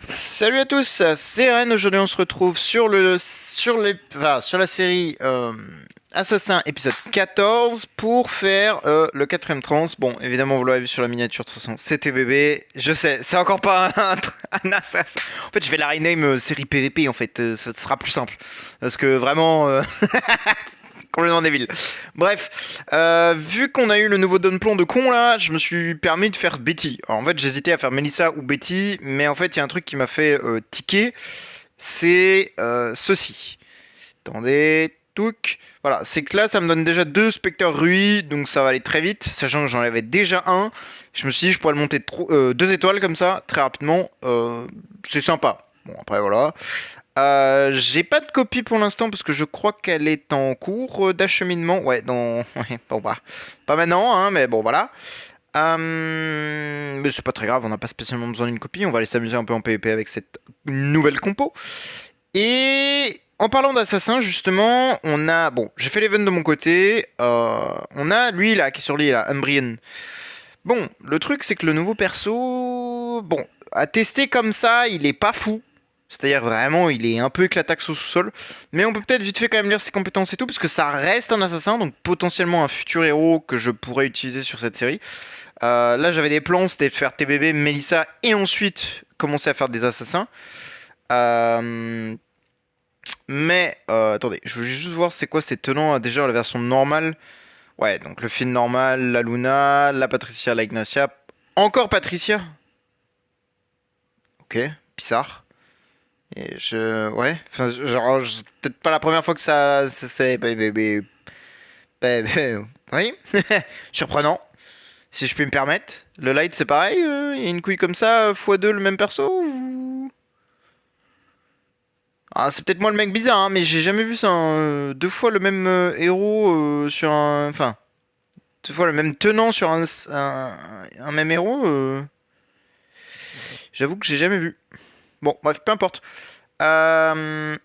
Salut à tous, c'est Ren. Aujourd'hui, on se retrouve sur la série Assassin épisode 14 pour faire le quatrième trans. Bon, évidemment, vous l'aurez vu sur la miniature, de toute façon, c'était bébé. Je sais, c'est encore pas un assassin. En fait, je vais la rename série PVP en fait, ça sera plus simple. Parce que vraiment, complètement débile. Bref, vu qu'on a eu le nouveau Donplon de con là, je me suis permis de faire Betty. Alors, en fait, j'hésitais à faire Melissa ou Betty, mais en fait, il y a un truc qui m'a fait tiquer, c'est ceci. Attendez, touc. Voilà, c'est que là, ça me donne déjà deux Spectres Rui, donc ça va aller très vite, sachant que j'en avais déjà un. Je me suis dit, je pourrais le monter 2 étoiles comme ça, très rapidement. C'est sympa. Bon, après, voilà. J'ai pas de copie pour l'instant parce que je crois qu'elle est en cours d'acheminement. Ouais, dans. Ouais, bon, bah. Pas maintenant, hein, mais bon, voilà. Mais c'est pas très grave, on n'a pas spécialement besoin d'une copie. On va aller s'amuser un peu en PvP avec cette nouvelle compo. Et en parlant d'assassin, justement, on a. Bon, j'ai fait l'event de mon côté. On a lui là qui est sur l'île, là, Umbrian. Bon, le truc c'est que le nouveau perso. Bon, à tester comme ça, il est pas fou. C'est-à-dire vraiment, il est un peu éclataxe au sous-sol. Mais on peut peut-être vite fait quand même lire ses compétences et tout, parce que ça reste un assassin, donc potentiellement un futur héros que je pourrais utiliser sur cette série. Là, j'avais des plans, c'était de faire TBB, Melissa, et ensuite commencer à faire des assassins. Euh, attendez, je voulais juste voir c'est quoi ces tenants déjà la version normale. Ouais, donc le fil normal, la Luna, la Patricia, la Ignacia. Encore Patricia. Ok, bizarre. Et ouais, enfin, genre, peut-être pas la première fois que ça c'est. Oui, surprenant, si je puis me permettre. Le light, c'est pareil, il y a une couille comme ça, x2 le même perso Ah, c'est peut-être moi le mec bizarre, hein, mais j'ai jamais vu ça. Hein, deux fois le même héros sur un. Enfin, deux fois le même tenant sur un même héros. J'avoue que j'ai jamais vu. Bon, bref, peu importe.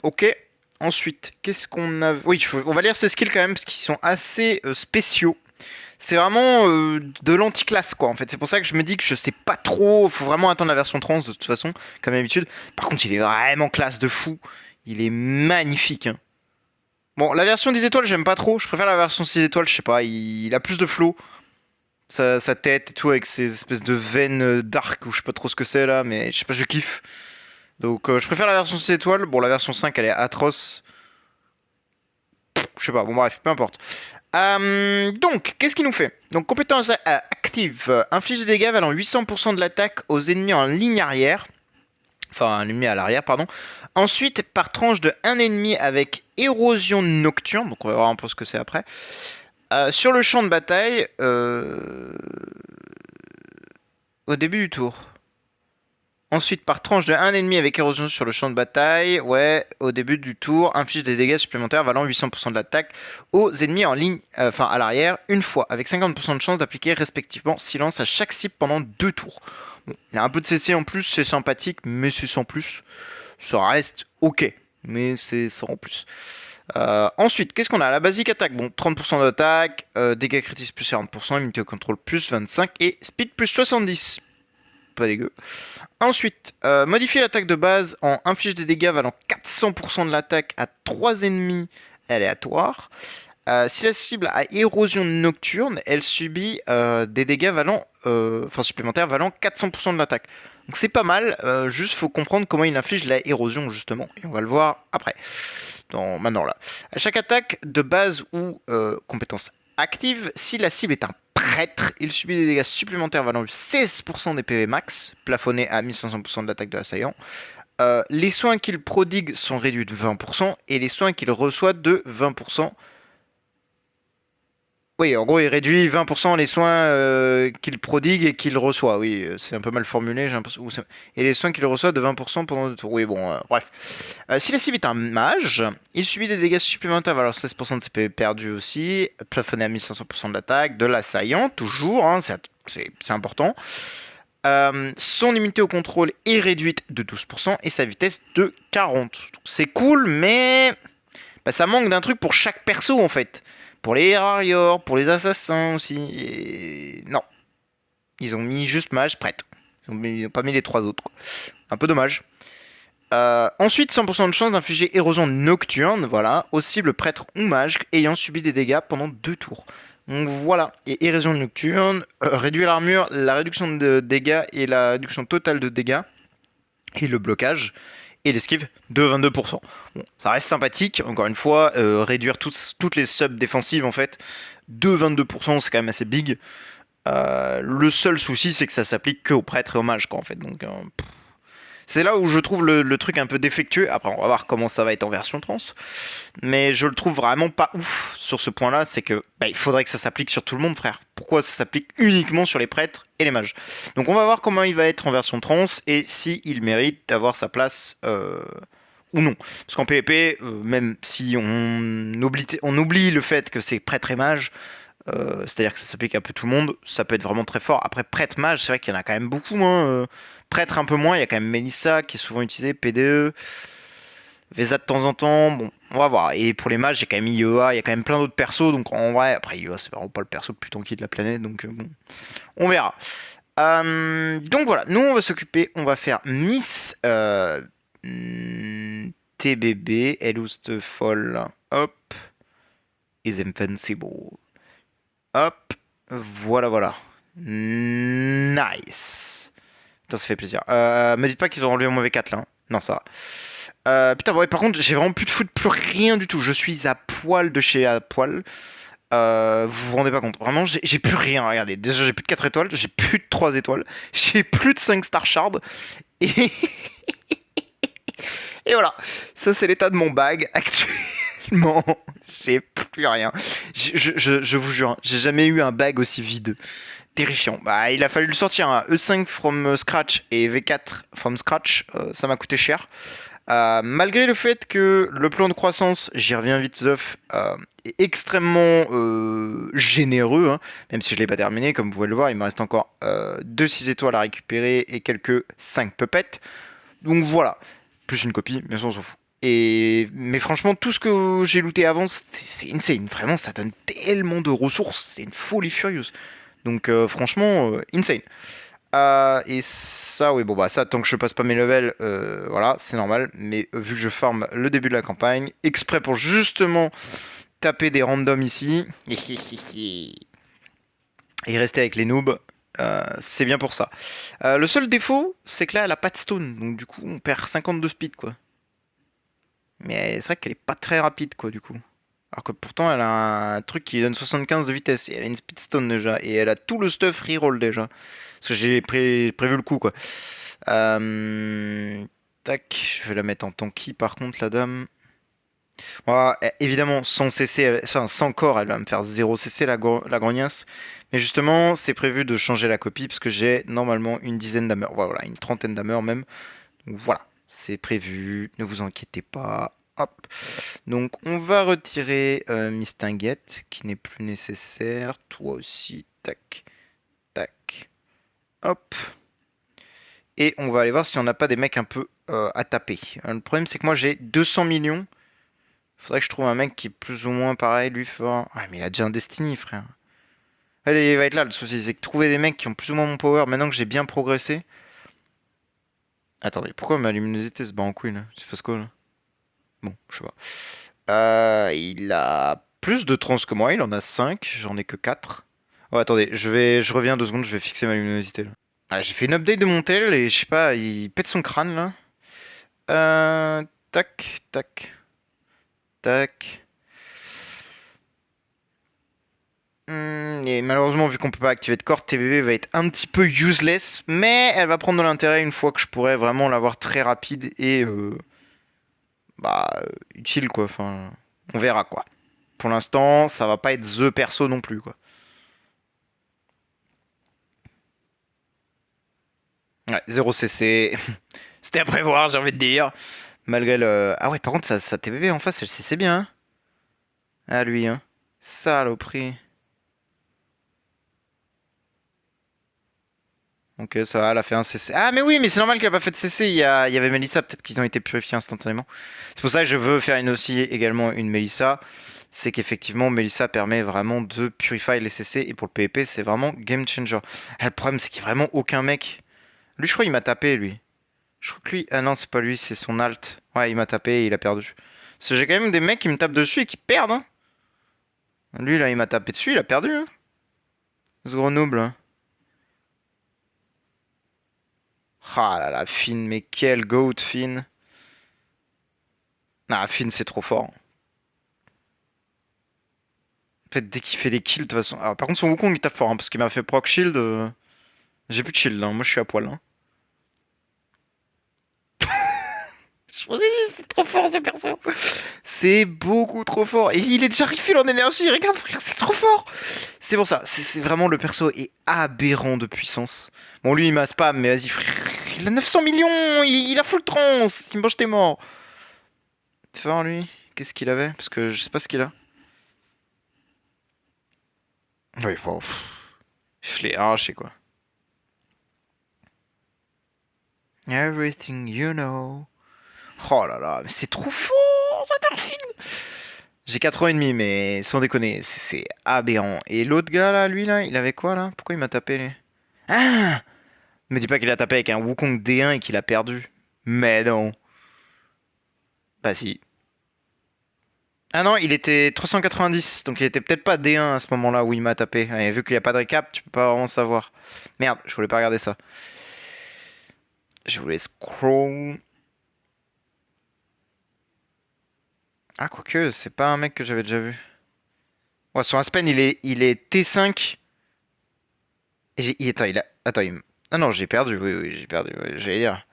Ok. Ensuite, qu'est-ce qu'on a. Oui, on va lire ses skills quand même, parce qu'ils sont assez spéciaux. C'est vraiment de l'anti-classe, quoi, en fait. C'est pour ça que je me dis que je sais pas trop. Faut vraiment attendre la version trans, de toute façon, comme d'habitude. Par contre, il est vraiment classe de fou. Il est magnifique, hein. Bon, la version 10 étoiles, j'aime pas trop. Je préfère la version 6 étoiles, je sais pas. Il a plus de flow. Sa tête et tout, avec ses espèces de veines dark, ou je sais pas trop ce que c'est là, mais je sais pas, je kiffe. Donc je préfère la version 6 étoiles. Bon, la version 5, elle est atroce. Je sais pas, bon bref, peu importe. Donc, qu'est-ce qu'il nous fait? Donc, compétence active. Inflige des dégâts valant 800% de l'attaque aux ennemis en ligne arrière. Enfin, un ennemi à l'arrière, pardon. Ensuite, par tranche de un ennemi avec érosion nocturne. Donc, on va voir un peu ce que c'est après. Sur le champ de bataille, au début du tour. Ensuite, par tranche de un ennemi avec érosion sur le champ de bataille, ouais, au début du tour, inflige des dégâts supplémentaires valant 800% de l'attaque aux ennemis en ligne, enfin à l'arrière, une fois, avec 50% de chance d'appliquer respectivement silence à chaque cible pendant 2 tours. Bon, il y a un peu de CC en plus, c'est sympathique, mais c'est sans plus. Ça reste ok, mais c'est sans plus. Ensuite, qu'est-ce qu'on a? La basique attaque, bon, 30% d'attaque, dégâts critiques plus 40%, immunité au contrôle plus 25 et speed plus 70. Pas dégueu. Ensuite, modifier l'attaque de base en inflige des dégâts valant 400% de l'attaque à 3 ennemis aléatoires. Si la cible a érosion nocturne, elle subit des dégâts valant, supplémentaires valant 400% de l'attaque. Donc c'est pas mal, juste faut comprendre comment il inflige la érosion justement, et on va le voir après. Maintenant là. À chaque attaque de base ou compétence active, si la cible est un prêtre, il subit des dégâts supplémentaires valant 16% des PV max, plafonnés à 1500% de l'attaque de l'assaillant. Les soins qu'il prodigue sont réduits de 20% et les soins qu'il reçoit de 20%. Oui, en gros, il réduit 20% les soins qu'il prodigue et qu'il reçoit. Oui, c'est un peu mal formulé, j'ai l'impression. Et les soins qu'il reçoit de 20% pendant 2 tours. Oui, bon, bref. Si la cible est un mage, il subit des dégâts supplémentaires, alors 16% de ses PV perdus aussi, plafonné à 1500% de l'attaque, de l'assaillant, toujours, hein, c'est important. Son immunité au contrôle est réduite de 12% et sa vitesse de 40. C'est cool, mais bah, ça manque d'un truc pour chaque perso en fait. Pour les Herariors, pour les assassins aussi. Et... non. Ils ont mis juste mage prêtre. Ils ont pas mis les trois autres. Quoi. Un peu dommage. Ensuite, 100% de chance d'infliger érosion nocturne, voilà, aux cibles prêtres ou mages ayant subi des dégâts pendant 2 tours. Donc voilà, et érosion nocturne, réduire l'armure, la réduction de dégâts et la réduction totale de dégâts, et le blocage, et l'esquive de 22%. Bon, ça reste sympathique, encore une fois, réduire toutes les subs défensives en fait, de 22%, c'est quand même assez big. Le seul souci, c'est que ça s'applique que aux prêtres et aux mages, quoi, en fait, donc... c'est là où je trouve le truc un peu défectueux. Après, on va voir comment ça va être en version trans. Mais je le trouve vraiment pas ouf sur ce point-là. C'est que il faudrait que ça s'applique sur tout le monde, frère. Pourquoi ça s'applique uniquement sur les prêtres et les mages? Donc on va voir comment il va être en version trans et s'il mérite d'avoir sa place ou non. Parce qu'en PvP, même si on oublie le fait que c'est prêtre et mage, c'est-à-dire que ça s'applique à un peu tout le monde, ça peut être vraiment très fort. Après, prêtre mage, c'est vrai qu'il y en a quand même beaucoup. Prêtre un peu moins, il y a quand même Melissa qui est souvent utilisée, PDE, Vesa de temps en temps. Bon, on va voir. Et pour les mages, j'ai quand même IEA, il y a quand même plein d'autres persos. Donc en vrai, après IEA, c'est vraiment pas le perso le plus tanky de la planète. Donc bon, on verra. Donc voilà, nous on va s'occuper, on va faire Miss TBB, Eluste Fall, hop, is invincible. Hop, voilà. Nice. Putain, ça fait plaisir. Me dites pas qu'ils ont enlevé mon V4 là. Non, ça va. Putain, ouais, par contre, j'ai vraiment plus de foot, plus rien du tout. Je suis à poil de chez à poil. Vous vous rendez pas compte. Vraiment, j'ai plus rien. Regardez, déjà, j'ai plus de 4 étoiles. J'ai plus de 3 étoiles. J'ai plus de 5 star shards. Et... et voilà. Ça, c'est l'état de mon bag actuellement. J'ai plus rien. Je vous jure, j'ai jamais eu un bag aussi vide. Terrifiant. Bah, il a fallu le sortir. Hein. E5 from scratch et V4 from scratch, ça m'a coûté cher. Malgré le fait que le plan de croissance, j'y reviens vite, Zeuf, est extrêmement généreux, hein, même si je ne l'ai pas terminé, comme vous pouvez le voir, il me reste encore 2 6 étoiles à récupérer et quelques 5 puppets. Donc voilà, plus une copie, bien sûr on s'en fout. Mais franchement, tout ce que j'ai looté avant, c'est insane. Vraiment, ça donne tellement de ressources, c'est une folie furieuse. Donc franchement, insane. Et ça, oui, bon bah ça, tant que je passe pas mes levels, voilà, c'est normal. Mais vu que je farm le début de la campagne, exprès pour justement taper des randoms ici, et rester avec les noobs, c'est bien pour ça. Le seul défaut, c'est que là, elle a pas de stone. Donc du coup, on perd 52 speed, quoi. Mais c'est vrai qu'elle est pas très rapide, quoi, du coup. Alors que pourtant, elle a un truc qui donne 75 de vitesse. Et elle a une speedstone déjà. Et elle a tout le stuff reroll déjà. Parce que j'ai prévu le coup, quoi. Tac, je vais la mettre en tanky par contre, la dame. Bon, évidemment, sans CC, enfin, sans corps, elle va me faire 0 CC, la grognasse. Mais justement, c'est prévu de changer la copie. Parce que j'ai normalement une dizaine d'amers. Voilà, une trentaine d'amers même. Donc voilà, c'est prévu. Ne vous inquiétez pas. Hop. Donc on va retirer Mistinguette qui n'est plus nécessaire. Toi aussi. Tac. Tac. Hop. Et on va aller voir si on n'a pas des mecs un peu à taper. Le problème c'est que moi j'ai 200 millions. Faudrait que je trouve un mec qui est plus ou moins pareil lui fort. Ah mais il a déjà un Destiny frère. Allez, il va être là le souci. C'est que trouver des mecs qui ont plus ou moins mon power maintenant que j'ai bien progressé. Attendez, pourquoi ma luminosité se bat en couille là? C'est parce quoi là? Bon, je sais pas. Il a plus de trans que moi, il en a 5, j'en ai que 4. Oh, attendez, je reviens 2 secondes, je vais fixer ma luminosité là. Ah, j'ai fait une update de mon tel et je sais pas, il pète son crâne là. Tac, tac, tac. Et malheureusement, vu qu'on peut pas activer de corps, TBB va être un petit peu useless, mais elle va prendre de l'intérêt une fois que je pourrai vraiment l'avoir très rapide et utile quoi. Enfin, on verra quoi. Pour l'instant, ça va pas être the perso non plus quoi. Ouais, 0 CC. C'était à prévoir, j'ai envie de dire. Malgré le. Ah ouais, par contre, sa TBB en face, elle CC bien. Hein. Ah lui, hein. Saloperie. Ok, ça va, elle a fait un CC. Ah, mais oui, mais c'est normal qu'elle a pas fait de CC. Il y avait Melissa, peut-être qu'ils ont été purifiés instantanément. C'est pour ça que je veux faire aussi également une Melissa. C'est qu'effectivement, Melissa permet vraiment de purifier les CC. Et pour le PvP, c'est vraiment game changer. Ah, le problème, c'est qu'il n'y a vraiment aucun mec. Lui, je crois, il m'a tapé, lui. Je crois que lui... Ah non, c'est pas lui, c'est son alt. Ouais, il m'a tapé et il a perdu. Parce que j'ai quand même des mecs qui me tapent dessus et qui perdent, hein. Lui, là, il m'a tapé dessus, il a perdu, hein. Ce gros noob, là. Ah là là, Finn, mais quel goat, Finn. Ah, Finn, c'est trop fort. En fait, dès qu'il fait des kills, de toute façon... Ah, par contre, son Wukong, il tape fort, hein, parce qu'il m'a fait proc shield. J'ai plus de shield, hein. Moi, je suis à poil, hein. Je vous ai dit, c'est trop fort, ce perso. C'est beaucoup trop fort. Et il est déjà refill en énergie. Regarde, frère, c'est trop fort. C'est pour ça. C'est vraiment le perso est aberrant de puissance. Bon, lui, il m'a spam, mais vas-y, frère. Il a 900 millions. Il a full trans. Il me mange tes morts. Fais voir, lui. Qu'est-ce qu'il avait? Parce que je sais pas ce qu'il a. Oui, wow. Je l'ai arraché, quoi. Everything you know. Oh là là, mais c'est trop fort, Zadorfin. J'ai 4 ans et demi, mais sans déconner, c'est aberrant. Et l'autre gars là, lui là, il avait quoi là? Pourquoi il m'a tapé lui? Ah! Me dis pas qu'il a tapé avec un Wukong D1 et qu'il a perdu. Mais non. Bah si. Ah non, il était 390, donc il était peut-être pas D1 à ce moment-là où il m'a tapé. Et vu qu'il n'y a pas de récap, tu peux pas vraiment savoir. Merde, je voulais pas regarder ça. Je voulais scroll. Ah, quoique, c'est pas un mec que j'avais déjà vu. Ouais, son Aspen, il est T5. Attends, ah non, j'ai perdu, oui, oui, j'ai perdu, ouais, j'allais dire.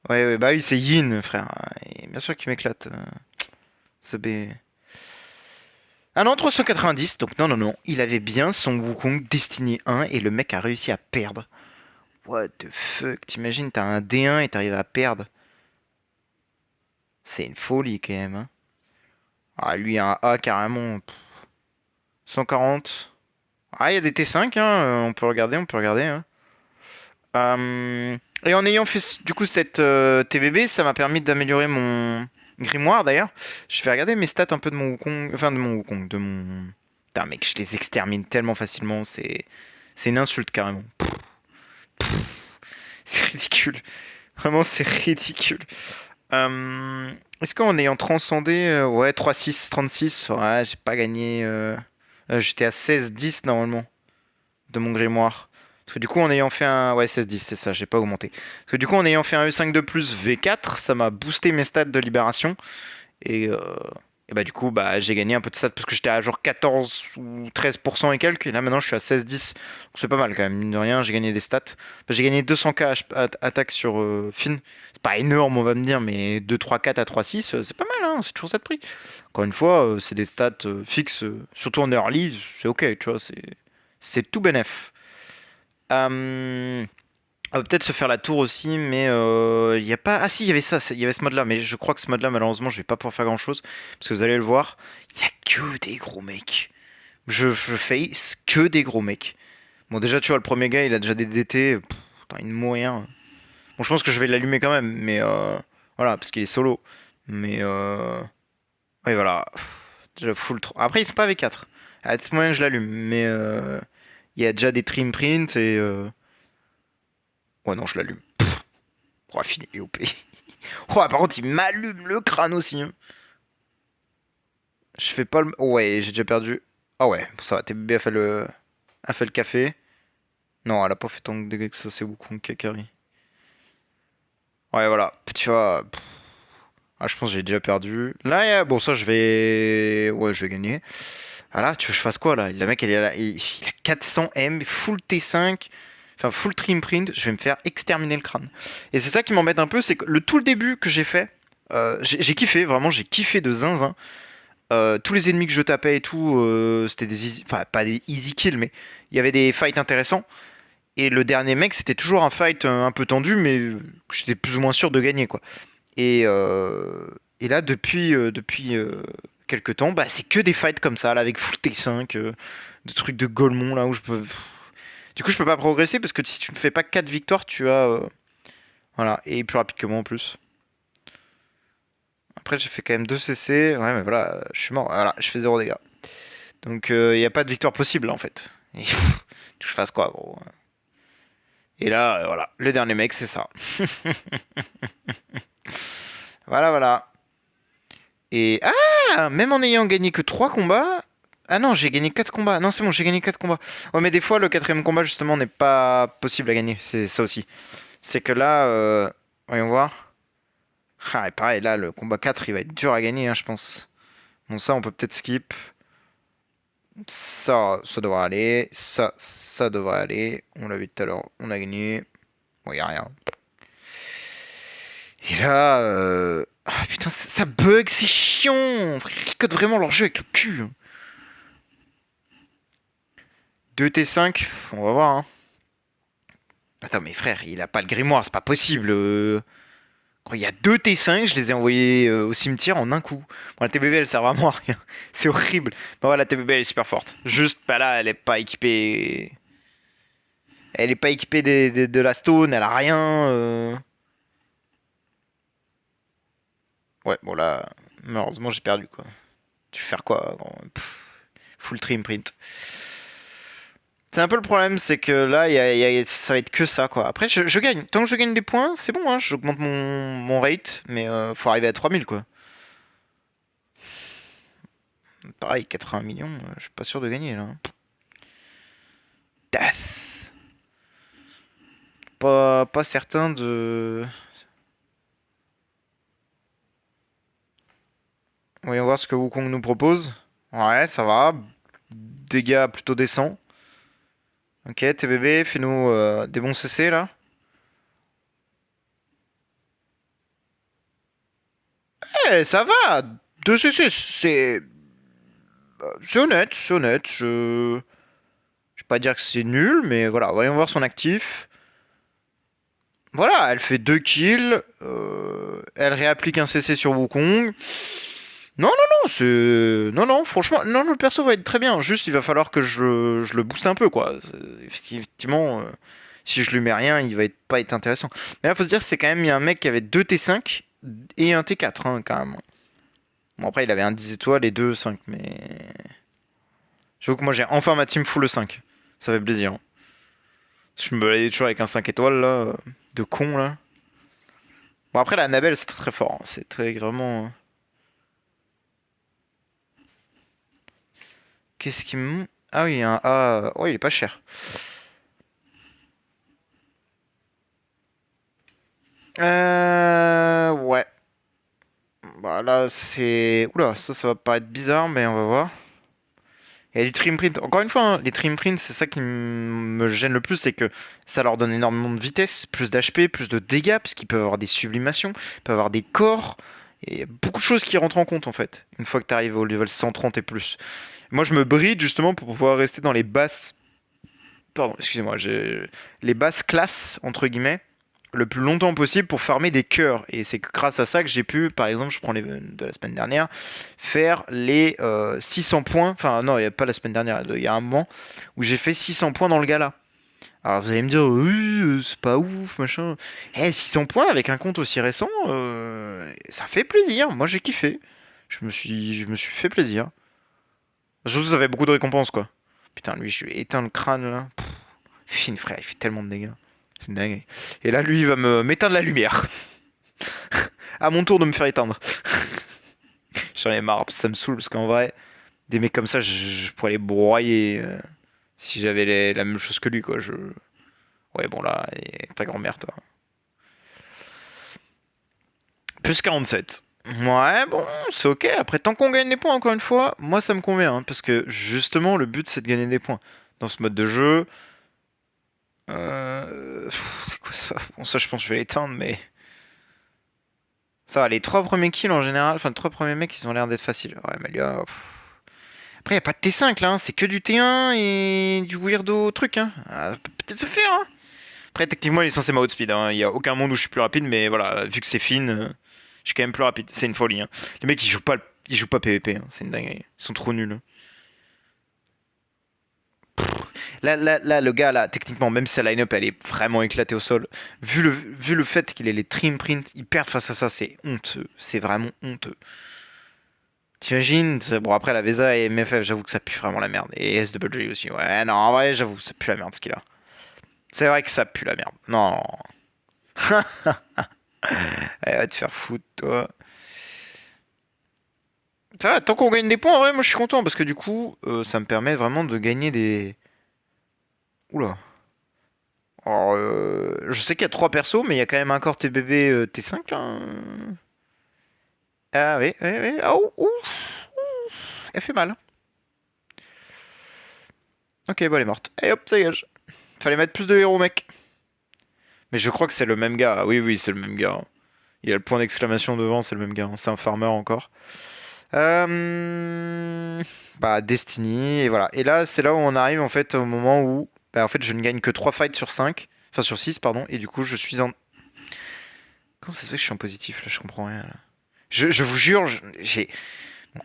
Ouais, ouais, bah oui, c'est Yin, frère. Et bien sûr qu'il m'éclate, ce B. Ah non, 390, donc non, non, non. Il avait bien son Wukong Destiny 1 et le mec a réussi à perdre. What the fuck, t'imagines, t'as un D1 et t'arrives à perdre. C'est une folie quand même, hein. Ah, lui, un A carrément. 140. Ah, il y a des T5, hein. On peut regarder, on peut regarder, hein. Et en ayant fait du coup cette TVB, ça m'a permis d'améliorer mon grimoire d'ailleurs. Je vais regarder mes stats un peu de mon Wukong, enfin de mon Wukong, de mon. Putain mec, je les extermine tellement facilement, c'est une insulte carrément. C'est ridicule, vraiment c'est ridicule. Est-ce qu'en ayant transcendé, ouais 3-6, 36, ouais j'ai pas gagné. J'étais à 16-10 normalement de mon grimoire. Parce que du coup, en ayant fait un. Ouais, 16-10, c'est ça, j'ai pas augmenté. Parce que du coup, en ayant fait un E5 de plus V4, ça m'a boosté mes stats de libération. Et, euh, et bah, du coup, bah, j'ai gagné un peu de stats parce que j'étais à genre 14 ou 13% et quelques. Et là, maintenant, je suis à 16-10. Donc, c'est pas mal quand même, mine de rien, j'ai gagné des stats. Bah, j'ai gagné 200k attaque sur Finn. C'est pas énorme, on va me dire, mais 2-3-4 à 3-6, c'est pas mal, hein, c'est toujours ça de prix. Encore une fois, c'est des stats fixes, surtout en early, c'est ok, tu vois, c'est tout bénef. Euh, on va peut-être se faire la tour aussi, mais il y a pas. Ah si, il y avait ça, il y avait ce mode-là, mais je crois que ce mode-là, malheureusement, je vais pas pouvoir faire grand-chose parce que vous allez le voir, il y a que des gros mecs. Je face que des gros mecs. Bon, déjà, tu vois, le premier gars, il a déjà des DT, putain, il ne mourir. Bon, je pense que je vais l'allumer quand même, mais voilà, parce qu'il est solo. Mais oui, voilà, déjà full. Après, il se pas avec 4. Il y a peut-être moyen que je l'allume, mais il y a déjà des trim prints et ouais, non, je l'allume. Oh, fini, il est OP. Oh, par contre, il m'allume le crâne aussi, hein. Je fais pas le. Oh, ouais, j'ai déjà perdu. Ah ouais, bon, ça va, TBB a fait le café. Non, elle a pas fait tant de dégâts que ça, c'est beaucoup Kakari. Ouais, voilà, tu vois. Ah, je pense que j'ai déjà perdu. Là, bon, ça, je vais. Ouais, je vais gagner. Ah là, tu veux que je fasse quoi là? Le mec, il a 400 M, full T5, enfin full trim print. Je vais me faire exterminer le crâne. Et c'est ça qui m'embête un peu, c'est que tout le début que j'ai fait, j'ai kiffé, vraiment, j'ai kiffé de zinzin. Tous les ennemis que je tapais et tout, c'était des easy, enfin pas des easy kills, mais il y avait des fights intéressants. Et le dernier mec, c'était toujours un fight un peu tendu, mais j'étais plus ou moins sûr de gagner quoi. Et, euh, et là, depuis quelques temps, bah, c'est que des fights comme ça, là, avec full T5, des trucs de Golemon, là où je peux. Du coup, je peux pas progresser parce que si tu ne fais pas 4 victoires, tu as. Voilà, et plus rapide que moi en plus. Après, j'ai fait quand même 2 CC. Ouais, mais voilà, je suis mort. Voilà, je fais 0 dégâts. Donc, il n'y a pas de victoire possible en fait. Et, que je fasse quoi, gros? Et là, voilà, le dernier mec, c'est ça. Voilà, voilà. Et même en ayant gagné que 3 combats. Ah non, j'ai gagné 4 combats. Non, c'est bon, j'ai gagné 4 combats. Ouais, mais des fois, le quatrième combat, justement, n'est pas possible à gagner. C'est ça aussi. C'est que là, voyons voir. Ah, et pareil, là, le combat 4 il va être dur à gagner, hein, je pense. Bon, ça, on peut peut-être skip. Ça devrait aller. Ça devrait aller. On l'a vu tout à l'heure, on a gagné. Bon, y a rien. Et là, ah putain, ça bug, c'est chiant. Ils codent vraiment leur jeu avec le cul. 2T5, on va voir. Hein. Attends, mais frère, il a pas le grimoire, c'est pas possible. Quand il y a 2T5, je les ai envoyés au cimetière en un coup. Bon, la TBB, elle sert vraiment à rien. C'est horrible. Bah ouais, la TBB, elle est super forte. Juste, bah là, elle est pas équipée. Elle est pas équipée de la stone, elle a rien. Ouais, bon là, malheureusement, j'ai perdu quoi. Tu veux faire quoi full trim print. C'est un peu le problème, c'est que là, ça va être que ça, quoi. Après, je gagne. Tant que je gagne des points, c'est bon, hein. J'augmente mon rate, mais faut arriver à 3000, quoi. Pareil, 80 millions, je suis pas sûr de gagner, là. Death. Pas certain de... Voyons voir ce que Wukong nous propose. Ouais, ça va. Dégâts plutôt décents. Ok, TBB, fais-nous des bons CC, là. Eh, ça va. 2 CC, c'est honnête, c'est honnête. Je vais pas dire que c'est nul, mais voilà, voyons voir son actif. Voilà, elle fait 2 kills. Elle réapplique un CC sur Wukong. Non, non, non, c'est. Non, non, franchement, non, le perso va être très bien. Juste, il va falloir que je le booste un peu, quoi. Effectivement, si je lui mets rien, il va pas être intéressant. Mais là, faut se dire, c'est quand même, il y a un mec qui avait 2 T5 et un T4, hein, quand même. Bon, après, il avait un 10 étoiles et 2 5, mais. J'avoue que moi, j'ai enfin ma team full 5. Ça fait plaisir. Hein. Je me baladais toujours avec un 5 étoiles, là, de con, là. Bon, après, la Annabelle, c'est très, très fort. Hein. C'est très, vraiment. Qu'est-ce qui me. Ah oui, un A. Oh, il est pas cher. Ouais. Bah là, c'est. Oula, ça va paraître bizarre, mais on va voir. Il y a du trim print. Encore une fois, hein, les trim print, c'est ça qui me gêne le plus, c'est que ça leur donne énormément de vitesse, plus d'HP, plus de dégâts, parce qu'ils peuvent avoir des sublimations, ils peuvent avoir des corps. Et il y a beaucoup de choses qui rentrent en compte en fait, une fois que tu arrives au level 130 et plus. Moi, je me bride justement pour pouvoir rester dans les basses. Pardon, excusez-moi, les basses classes, entre guillemets, le plus longtemps possible pour farmer des cœurs. Et c'est grâce à ça que j'ai pu, par exemple, je prends les de la semaine dernière, faire les 600 points. Enfin, non, il n'y a pas la semaine dernière, il y a un moment où j'ai fait 600 points dans le gala. Alors vous allez me dire, oui, c'est pas ouf, machin. Eh, 600 points avec un compte aussi récent, ça fait plaisir. Moi, j'ai kiffé. Je me suis fait plaisir. Surtout, ça fait beaucoup de récompenses, quoi. Putain, lui, je lui ai éteint le crâne, là. Fine, frère, il fait tellement de dégâts. C'est dingue. Et là, lui, il va m'éteindre la lumière. À mon tour de me faire éteindre. J'en ai marre, ça me saoule, parce qu'en vrai, des mecs comme ça, je pourrais les broyer si j'avais la même chose que lui, quoi. Ouais, bon, là, et ta grand-mère, toi. Plus 47. Ouais, bon, c'est ok. Après, tant qu'on gagne des points, encore une fois, moi, ça me convient. Hein, parce que, justement, le but, c'est de gagner des points. Dans ce mode de jeu... C'est quoi ça? Bon, ça, je pense que je vais l'éteindre, mais... Ça va, les 3 premiers kills, en général... Enfin, les 3 premiers mecs, ils ont l'air d'être faciles. Ouais, mais là... Après, y a pas de T5, là. Hein. C'est que du T1 et du weirdo truc, hein. Ah, peut-être se faire, hein. Après, techniquement, il est censé ma outspeed. Hein. Y a aucun monde où je suis plus rapide, mais voilà, vu que c'est fine, je suis quand même plus rapide. C'est une folie. Hein. Les mecs, ils jouent pas PVP. Hein. C'est une dinguerie. Ils sont trop nuls. Là, le gars, là, techniquement, même si sa line-up, elle est vraiment éclatée au sol, vu le fait qu'il ait les trim print, il perd face à ça, c'est honteux. C'est vraiment honteux. T'imagines? Bon, après, la VESA et MFF, j'avoue que ça pue vraiment la merde. Et SWG aussi. Ouais, non, en vrai, j'avoue, ça pue la merde ce qu'il a. C'est vrai que ça pue la merde. Non. Elle va te faire foutre, toi. Ça va, tant qu'on gagne des points, en vrai, moi je suis content parce que du coup, ça me permet vraiment de gagner des. Oula. Alors, je sais qu'il y a 3 persos, mais il y a quand même encore TBB T5 là. Ah oui, oui, oui. Ah, ouh, ouh, elle fait mal. Ok, bon, elle est morte. Et hop, ça gage. Fallait mettre plus de héros, mec. Mais je crois que c'est le même gars. Oui, oui, c'est le même gars. Il y a le point d'exclamation devant, c'est le même gars. C'est un farmer encore. Bah, Destiny, et voilà. Et là, c'est là où on arrive en fait au moment où bah, en fait, je ne gagne que 3 fights sur 5. Enfin, sur 6 pardon. Et du coup, je suis en. Comment ça se fait que je suis en positif là? Je comprends rien là. Je vous jure, j'ai. Bon,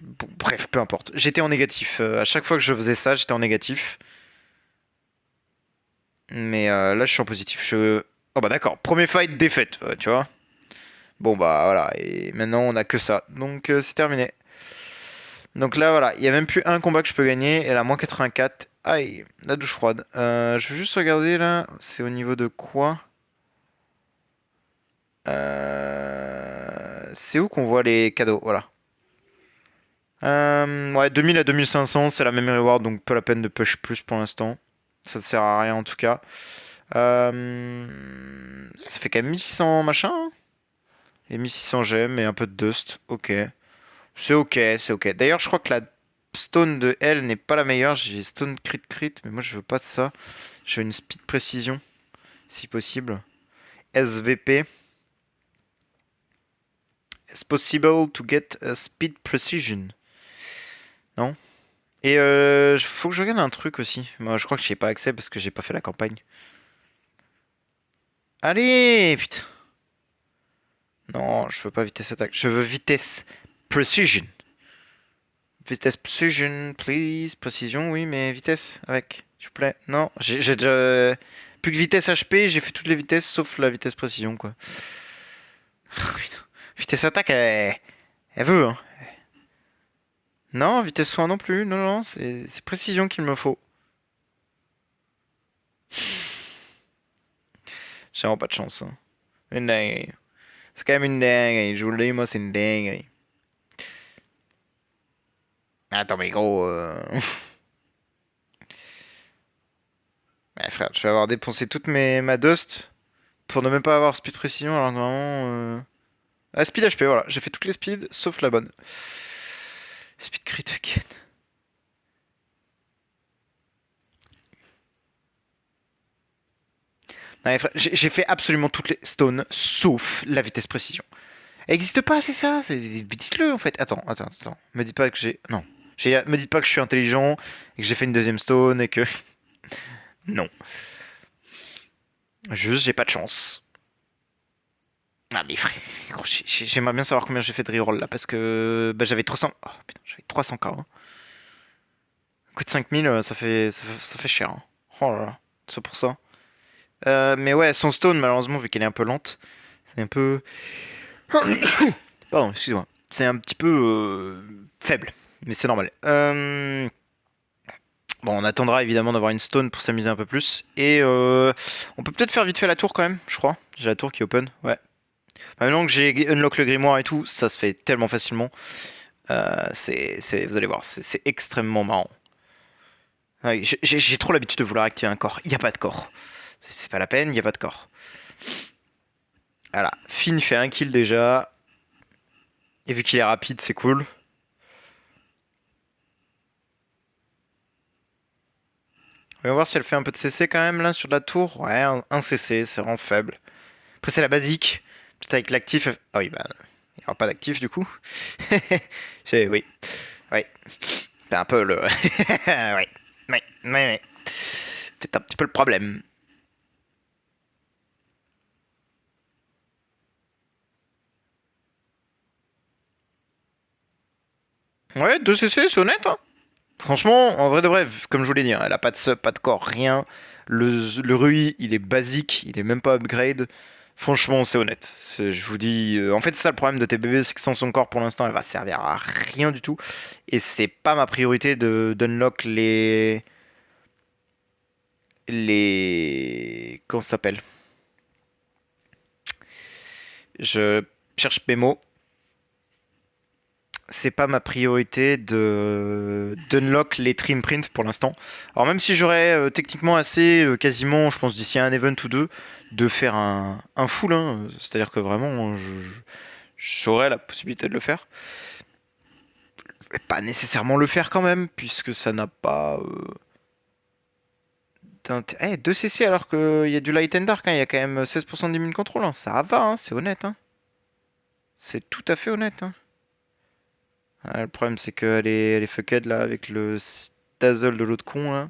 bon, bref, peu importe. J'étais en négatif. À chaque fois que je faisais ça, j'étais en négatif. Mais là, je suis en positif. Oh bah d'accord. Premier fight, défaite, tu vois. Bon bah voilà. Et maintenant, on a que ça. Donc c'est terminé. Donc là, voilà. Il y a même plus un combat que je peux gagner. Et là, moins 84. Aïe, la douche froide. Je veux juste regarder là. C'est au niveau de quoi? C'est où qu'on voit les cadeaux? Voilà. Ouais, 2000 à 2500, c'est la même reward, donc pas la peine de push plus pour l'instant. Ça ne sert à rien en tout cas. Ça fait quand même 1600 machin, hein. Et 1600 gemmes et un peu de dust. Ok. C'est ok, c'est ok. D'ailleurs, je crois que la stone de elle n'est pas la meilleure. J'ai stone crit crit, mais moi je veux pas de ça. Je veux une speed précision, si possible. SVP. It's possible to get a speed precision. Non? Et faut que je regarde un truc aussi. Moi, je crois que j'y ai pas accès parce que j'ai pas fait la campagne. Allez, putain. Non, je veux pas vitesse attaque. Je veux vitesse precision. Vitesse precision, please. Précision, oui, mais vitesse avec, s'il vous plaît. Non, j'ai déjà plus que vitesse HP. J'ai fait toutes les vitesses sauf la vitesse précision, quoi. Oh, putain. Vitesse attaque, elle veut, hein. Non, vitesse soin non plus. Non, non, c'est précision qu'il me faut. J'ai vraiment pas de chance, hein. Une dinguerie. C'est quand même une dinguerie. Je vous le dis, moi, c'est une dinguerie. Attends, mais gros. Ouais, frère, je vais avoir dépensé toute ma dust pour ne même pas avoir speed précision alors que vraiment. Ah, speed HP, voilà. J'ai fait toutes les speeds sauf la bonne. Speed crit, again. Ouais, frère, j'ai fait absolument toutes les stones sauf la vitesse précision. Elle existe pas, c'est ça. Dites-le en fait. Attends, attends, attends. Me dites pas que j'ai. Non. Me dites pas que je suis intelligent et que j'ai fait une deuxième stone et que. Non. Juste, j'ai pas de chance. Ah mais frère, gros, j'aimerais bien savoir combien j'ai fait de reroll là parce que bah, j'avais 300. Oh, putain, j'avais 300k, hein. Coûte 5000, ça fait cher, hein. Oh là là, c'est pour ça. Mais ouais, son stone, malheureusement, vu qu'elle est un peu lente, c'est un peu. Pardon, excuse-moi. C'est un petit peu faible, mais c'est normal. Bon, on attendra évidemment d'avoir une stone pour s'amuser un peu plus. Et on peut peut-être faire vite fait la tour quand même, je crois. J'ai la tour qui est open, ouais. Maintenant que j'ai unlock le grimoire et tout, ça se fait tellement facilement. Vous allez voir, c'est extrêmement marrant. Ouais, j'ai trop l'habitude de vouloir activer un corps. Il n'y a pas de corps. C'est pas la peine, il n'y a pas de corps. Voilà, Finn fait un kill déjà. Et vu qu'il est rapide, c'est cool. On va voir si elle fait un peu de CC quand même là sur la tour. Ouais, un CC, c'est vraiment faible. Après, c'est la basique. Peut-être avec l'actif. Ah oui, bah, il n'y aura pas d'actif du coup. Oui, oui. C'est un peu le. Oui, oui, oui, oui. C'est un petit peu le problème. Ouais, 2 CC, c'est honnête, hein. Franchement, en vrai de vrai, comme je vous l'ai dit, hein, elle a pas de sub, pas de corps, rien. Le Rui, il est basique, il est même pas upgrade. Franchement, c'est honnête. Je vous dis, en fait, c'est ça le problème de tes bébés, c'est que sans son corps pour l'instant, elle va servir à rien du tout. Et c'est pas ma priorité de d'unlock les... Comment ça s'appelle? Je cherche mes mots. C'est pas ma priorité de d'unlock les trim print pour l'instant. Alors même si j'aurais techniquement assez, quasiment, je pense d'ici un event ou deux, de faire un full, hein. C'est-à-dire que vraiment, j'aurais la possibilité de le faire. Je vais pas nécessairement le faire quand même, puisque ça n'a pas... Eh, 2 CC alors qu'il y a du Light and Dark, hein. Il y a quand même 16% de immune control, hein. Ça va, hein, c'est honnête. Hein. C'est tout à fait honnête. Hein. Ah, le problème c'est qu'elle est fucked là avec le Dazzle de l'autre con là.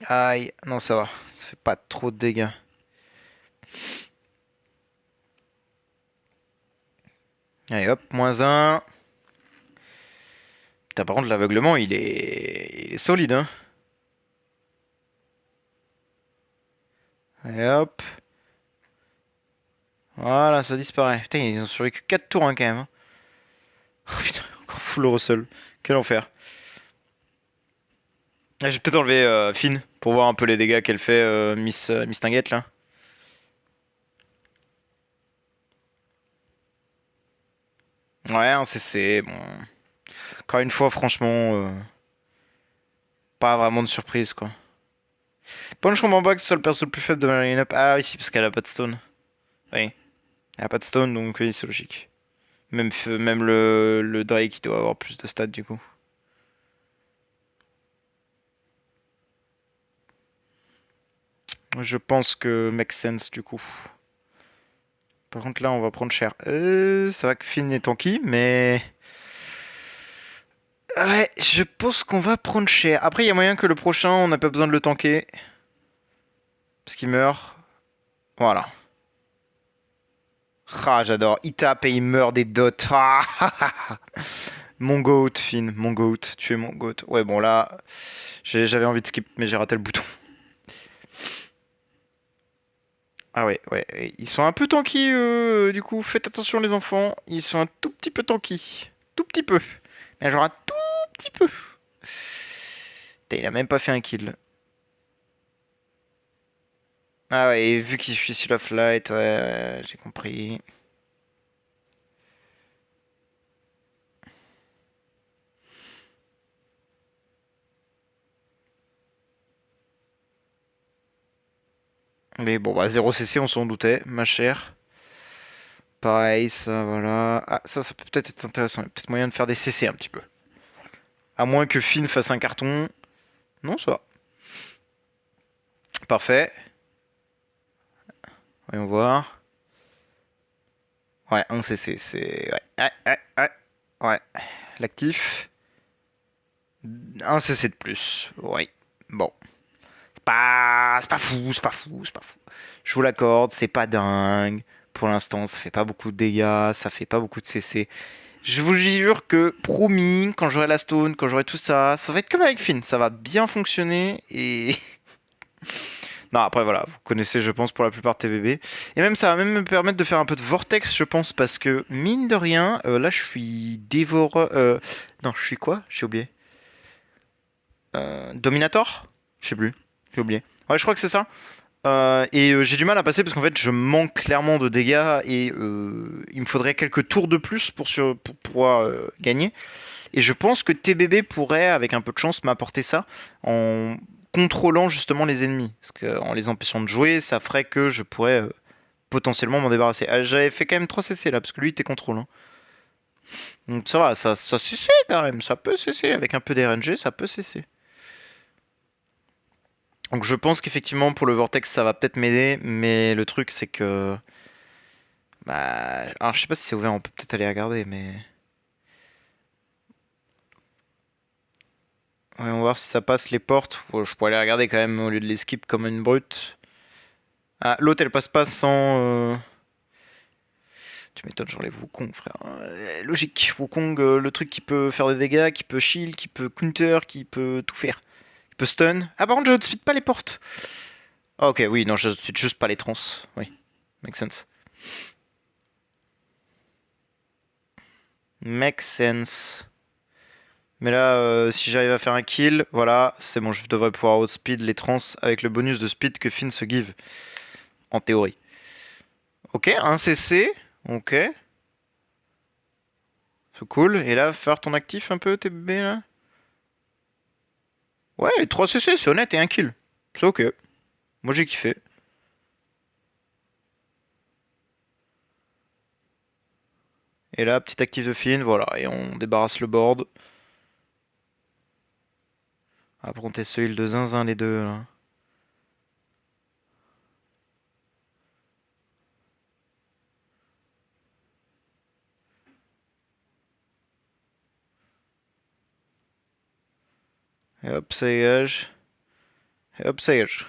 Aïe, non ça va, ça fait pas trop de dégâts. Allez hop, -1. Putain, par contre l'aveuglement il est solide hein. Allez hop. Voilà, ça disparaît. Putain, ils ont survécu 4 tours hein, quand même. Hein. Oh putain, encore full Russell. Quel enfer. Ah, j'ai peut-être enlevé Finn pour voir un peu les dégâts qu'elle fait Miss Tinguette là. Ouais, un CC, bon. Encore une fois, franchement, pas vraiment de surprise quoi. Bon, je comprends pas que ce soit le perso le plus faible de ma line-up. Ah oui, si, parce qu'elle a pas de stone. Oui, elle a pas de stone, donc oui, c'est logique. Même le Drake, il doit avoir plus de stats du coup. Je pense que make sense du coup. Par contre, là, on va prendre cher. Ça va que Finn est tanky, mais... Ouais, je pense qu'on va prendre cher. Après, il y a moyen que le prochain, on n'a pas besoin de le tanker. Parce qu'il meurt. Voilà. Ah, j'adore. Il tape et il meurt des dots. Ah, mon goat, Finn. Mon goat. Tu es mon goat. Ouais, bon, là, j'avais envie de skip, mais j'ai raté le bouton. Ah ouais, ouais. Ils sont un peu tanky, du coup. Faites attention, les enfants. Ils sont un tout petit peu tanky. Tout petit peu. Mais genre un tout petit peu. Putain, il a même pas fait un kill. Ah ouais, et vu qu'il suit sur la flight, ouais, ouais, j'ai compris. Mais bon, bah 0 CC, on s'en doutait, ma chère. Pareil, ça, voilà. Ah, ça peut peut-être être intéressant. Il y a peut-être moyen de faire des CC un petit peu. À moins que Finn fasse un carton. Non, ça va. Parfait. Voyons voir. Ouais, un CC, c'est... Ouais, ouais, ouais, ouais. Ouais. L'actif. Un CC de plus. Oui. Bon. C'est pas fou, c'est pas fou, c'est pas fou. Je vous l'accorde, c'est pas dingue. Pour l'instant, ça fait pas beaucoup de dégâts, ça fait pas beaucoup de CC. Je vous jure que, promis, quand j'aurai la stone, quand j'aurai tout ça, ça va être comme avec Finn, ça va bien fonctionner et... Non, après voilà, vous connaissez je pense pour la plupart de TBB. Et même ça va même me permettre de faire un peu de vortex je pense parce que mine de rien, là je suis dévoreur... Non, je suis quoi? J'ai oublié. Dominator? Je sais plus, j'ai oublié. Ouais, je crois que c'est ça. J'ai du mal à passer parce qu'en fait je manque clairement de dégâts et il me faudrait quelques tours de plus pour pouvoir gagner. Et je pense que TBB pourrait, avec un peu de chance, m'apporter ça en contrôlant justement les ennemis. Parce qu'en les empêchant de jouer, ça ferait que je pourrais potentiellement m'en débarrasser. Ah, j'avais fait quand même 3 CC là, parce que lui il était contrôle. Hein. Donc ça va, ça cesse quand même, ça peut cesser. Avec un peu d'RNG, ça peut cesser. Donc je pense qu'effectivement pour le Vortex ça va peut-être m'aider, mais le truc c'est que... Bah... Alors je sais pas si c'est ouvert, on peut peut-être aller regarder, mais... Ouais, on va voir si ça passe les portes. Je pourrais aller regarder quand même au lieu de les skip comme une brute. Ah, l'autre elle passe pas sans... Tu m'étonnes, j'enlève Wukong, frère. Logique, Wukong, le truc qui peut faire des dégâts, qui peut shield, qui peut counter, qui peut tout faire. Qui peut stun. Ah, par contre, je ne pas les portes. Ah, ok, oui, non, je ne juste pas les trans. Oui, make sense. Make sense. Mais là, si j'arrive à faire un kill, voilà, c'est bon, je devrais pouvoir outspeed les trans avec le bonus de speed que Finn se give. En théorie. Ok, un CC. Ok. C'est cool. Et là, faire ton actif un peu, TB là. Ouais, 3 CC, c'est honnête et un kill. C'est ok. Moi j'ai kiffé. Et là, petit actif de Finn, voilà. Et on débarrasse le board. Après, on teste ce heal de zinzin les deux là. Et hop, ça dégage. Et hop, ça dégage.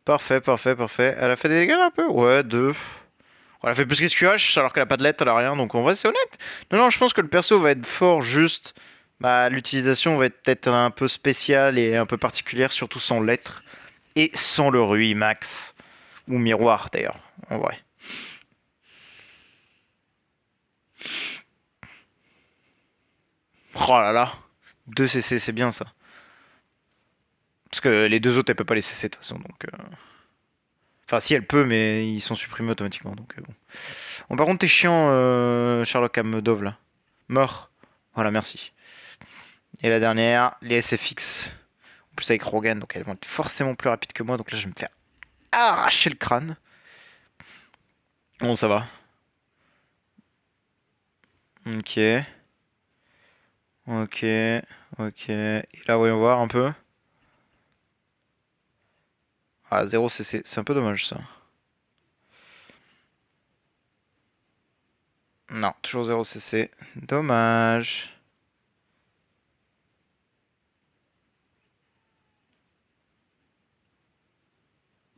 Parfait, parfait, parfait. Elle a fait des dégâts là, un peu? Ouais, deux. Elle a fait plus qu'SQH alors qu'elle a pas de lettre, elle a rien, donc en vrai c'est honnête. Non, non, je pense que le perso va être fort, juste. Bah, l'utilisation va être peut-être un peu spéciale et un peu particulière, surtout sans lettre. Et sans le Rui Max. Ou miroir d'ailleurs, en vrai. Oh là là. 2 CC, c'est bien ça. Parce que les deux autres, elle peut pas les CC de toute façon, donc. Enfin, si elle peut, mais ils sont supprimés automatiquement, donc bon. Bon, par contre, t'es chiant, Sherlock Amodov là. Mort. Voilà, merci. Et la dernière, les SFX. En plus avec Rogan, donc elles vont être forcément plus rapides que moi, donc là je vais me faire arracher le crâne. Bon, ça va. Ok. Ok. Ok. Et là, voyons voir un peu. Ah, 0 CC. C'est un peu dommage ça. Non, toujours 0 CC. Dommage.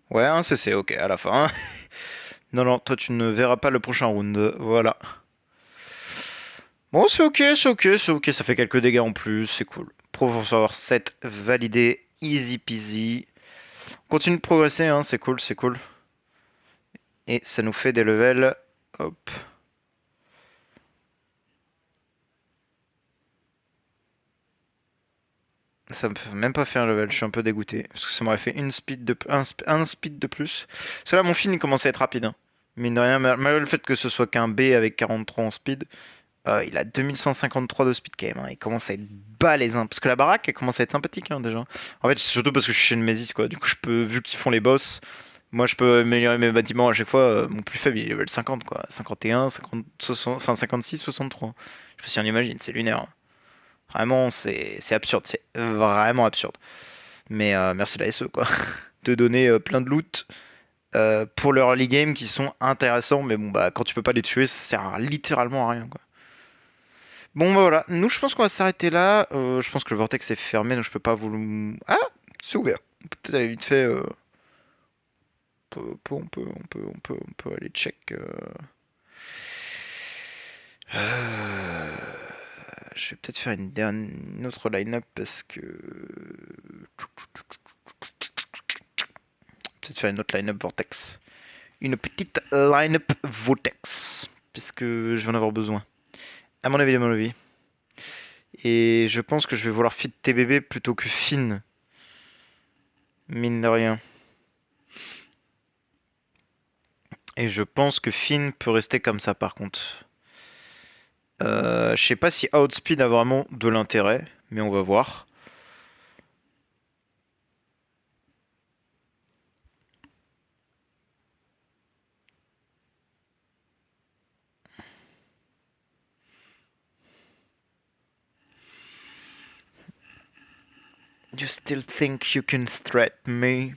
Ouais, un CC, ok, à la fin. Non, non, toi tu ne verras pas le prochain round. Voilà. Bon, c'est ok, c'est ok, c'est ok. Ça fait quelques dégâts en plus, c'est cool. Professeur 7 validé. Easy peasy. Continue de progresser, hein, c'est cool, c'est cool. Et ça nous fait des levels. Hop. Ça me fait même pas fait un level, je suis un peu dégoûté. Parce que ça m'aurait fait un speed de plus. Parce que là, mon film, il commence à être rapide. Hein. Mine de rien, malgré le fait que ce soit qu'un B avec 43 en speed, il a 2153 de speed quand même. Hein. Il commence à être balèze. Hein. Parce que la baraque, elle commence à être sympathique hein, déjà. En fait, c'est surtout parce que je suis chez Nemesis, quoi. Du coup, je peux, vu qu'ils font les boss, moi, je peux améliorer mes bâtiments à chaque fois. Mon plus faible, il est level 50, quoi. 51, 50, 60, enfin 56, 63. Je sais pas si on imagine, c'est lunaire. Hein. Vraiment, c'est absurde. C'est vraiment absurde. Mais merci la SE, quoi. De donner plein de loot pour leur early game qui sont intéressants. Mais bon, bah, quand tu peux pas les tuer, ça sert littéralement à rien, quoi. Bon, bah voilà. Nous, je pense qu'on va s'arrêter là. Je pense que le vortex est fermé, donc je peux pas vous le. Ah, c'est ouvert. On peut peut-être aller vite fait. On peut aller check. Je vais peut-être faire une autre line-up parce que. Peut-être faire une autre line-up Vortex. Une petite line-up Vortex. Puisque je vais en avoir besoin. À mon avis, à mon avis. Et je pense que je vais vouloir fit TBB plutôt que Finn. Mine de rien. Et je pense que Finn peut rester comme ça par contre. Je sais pas si Outspeed a vraiment de l'intérêt, mais on va voir. You still think you can threaten me?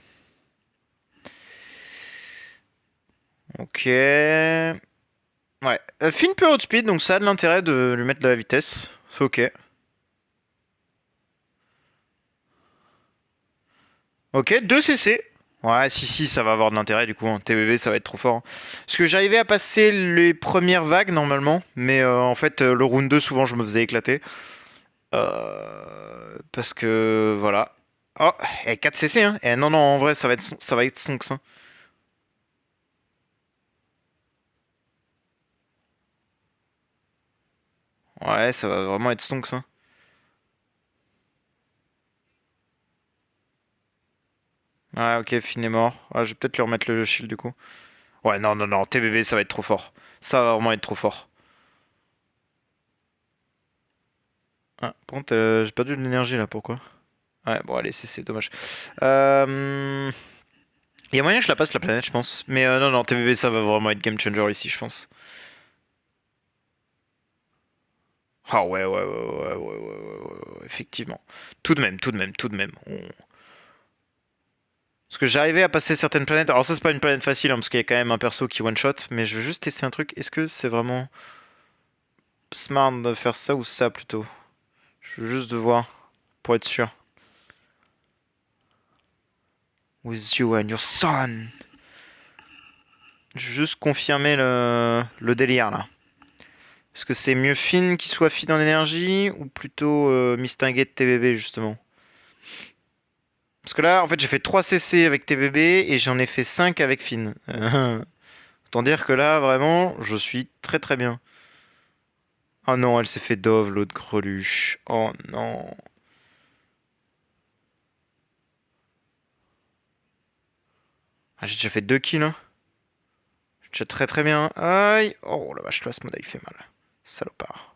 Ok. Ouais. Finn peut outspeed, donc ça a de l'intérêt de lui mettre de la vitesse. C'est ok. Ok, 2 CC. Ouais, si, ça va avoir de l'intérêt du coup. Hein. TBB, ça va être trop fort. Hein. Parce que j'arrivais à passer les premières vagues normalement, mais en fait, le round 2, souvent, je me faisais éclater. Parce que voilà. Oh, et 4 CC, hein. Et non, non, en vrai, ça va être stonks. Hein. Ouais, ça va vraiment être stonks, ça. Ouais, ok, Finn est mort. Ah, je vais peut-être lui remettre le shield du coup. Ouais, non, non, non, TBB, ça va être trop fort. Ça va vraiment être trop fort. Ah, par contre, j'ai perdu de l'énergie là, pourquoi? Ouais, bon, allez, c'est dommage. Euh... Il y a moyen que je la passe la planète, je pense. Mais non, non, TBB, ça va vraiment être game changer ici, je pense. Ah ouais, ouais, ouais, ouais, ouais, ouais, ouais, effectivement. Tout de même, tout de même, tout de même. Parce que j'arrivais à passer certaines planètes. Alors ça, c'est pas une planète facile, hein, parce qu'il y a quand même un perso qui one-shot. Mais je veux juste tester un truc. Est-ce que c'est vraiment smart de faire ça ou ça plutôt? Je veux juste de voir, pour être sûr. With you and your son. Je veux juste confirmer le délire là. Est-ce que c'est mieux Finn qui soit Finn en énergie ou plutôt Mistinguet de TBB justement? Parce que là, en fait, j'ai fait 3 CC avec TBB et j'en ai fait 5 avec Finn. Autant dire que là, vraiment, je suis très très bien. Oh non, elle s'est fait Dove, l'autre greluche. Oh non. Ah, j'ai déjà fait 2 kills, hein. Je suis déjà très très bien. Aïe. Oh la vache, là, ce modèle il fait mal. Salopard.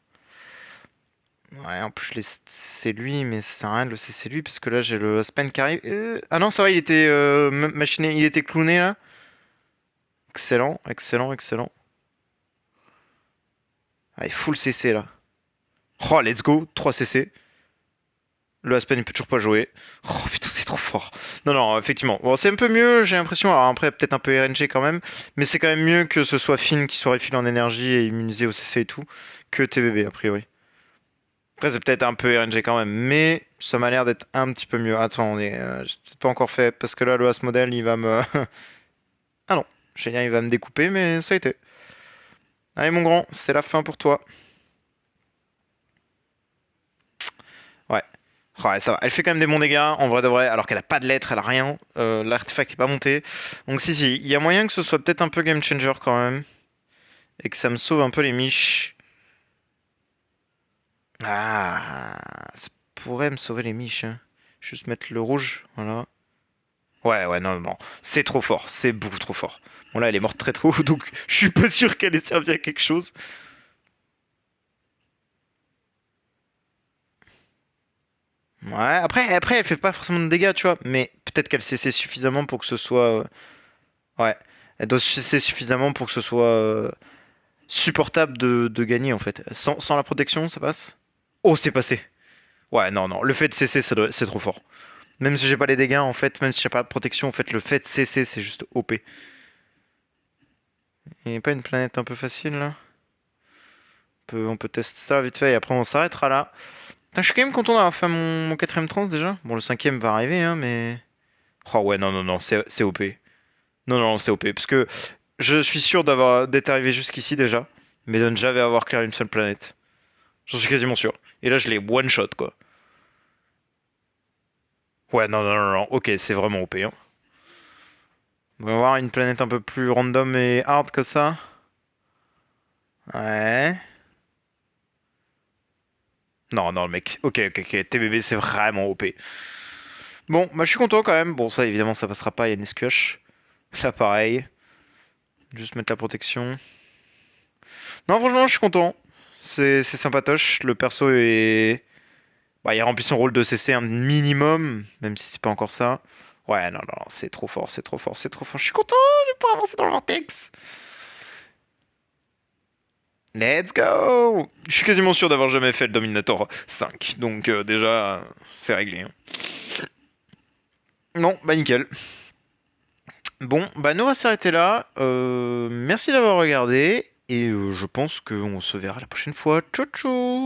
Ouais, en plus, c'est lui, mais ça sert à rien de le c'est lui, parce que là, j'ai le Aspen qui arrive. Ah non, ça va, il était machiné, il était clowné, là. Excellent, excellent, excellent. Allez, full CC, là. Oh, let's go, 3 CC. Le Aspen, il peut toujours pas jouer. Oh putain, c'est trop fort. Non, non, effectivement. Bon, c'est un peu mieux, j'ai l'impression. Alors après, peut-être un peu RNG quand même. Mais c'est quand même mieux que ce soit Finn qui soit refilé en énergie et immunisé au CC et tout, que TBB, a priori. Après, c'est peut-être un peu RNG quand même, mais ça m'a l'air d'être un petit peu mieux. Attends, c'est pas encore fait, parce que là, le As modèle, il va me... Ah non, génial, il va me découper, mais ça a été. Allez, mon grand, c'est la fin pour toi. Ouais. Ouais, ça va. Elle fait quand même des bons dégâts, en vrai de vrai, alors qu'elle a pas de lettres, elle a rien. L'artefact est pas monté. Donc si, si, il y a moyen que ce soit peut-être un peu game changer quand même. Et que ça me sauve un peu les miches. Ah, ça pourrait me sauver les miches, hein. Juste mettre le rouge, voilà. Ouais, ouais, non, non. C'est trop fort. C'est beaucoup trop fort. Bon, là, elle est morte très tôt, donc je suis pas sûr qu'elle ait servi à quelque chose. Ouais, après, elle fait pas forcément de dégâts, tu vois. Mais peut-être qu'elle CC suffisamment pour que ce soit. Ouais. Elle doit CC suffisamment pour que ce soit supportable de gagner, en fait. Sans la protection, ça passe? Oh, c'est passé. Ouais, non, non. Le fait de CC, c'est trop fort. Même si j'ai pas les dégâts, en fait, même si j'ai pas la protection, en fait, le fait de CC, c'est juste OP. Il n'y a pas une planète un peu facile, là? On peut tester ça vite fait et après on s'arrêtera là. Putain, je suis quand même content d'avoir fait mon quatrième trans déjà. Bon, le cinquième va arriver, hein, mais. Oh ouais, non, non, non, c'est OP. Non, non, c'est OP. Parce que je suis sûr d'être arrivé jusqu'ici déjà, mais de ne jamais avoir clairé une seule planète. J'en suis quasiment sûr. Et là, je l'ai one shot, quoi. Ouais, non, non, non, non. Ok, c'est vraiment OP, hein. On va voir une planète un peu plus random et hard que ça. Ouais. Non, non, le mec. Ok, ok, ok. TBB, c'est vraiment OP. Bon, bah je suis content quand même. Bon, ça évidemment, ça passera pas, il y a une esquioche. Là, pareil. Juste mettre la protection. Non, franchement, je suis content. C'est sympatoche. Le perso est. Bah, il a rempli son rôle de CC un minimum, même si c'est pas encore ça. Ouais, non, non, c'est trop fort, c'est trop fort, c'est trop fort. Je suis content, je vais pouvoir avancer dans le vortex. Let's go! Je suis quasiment sûr d'avoir jamais fait le Dominator 5, donc déjà, c'est réglé, hein. Bon, bah nickel. Bon, bah nous on va s'arrêter là. Merci d'avoir regardé. Et je pense qu'on se verra la prochaine fois. Ciao ciao!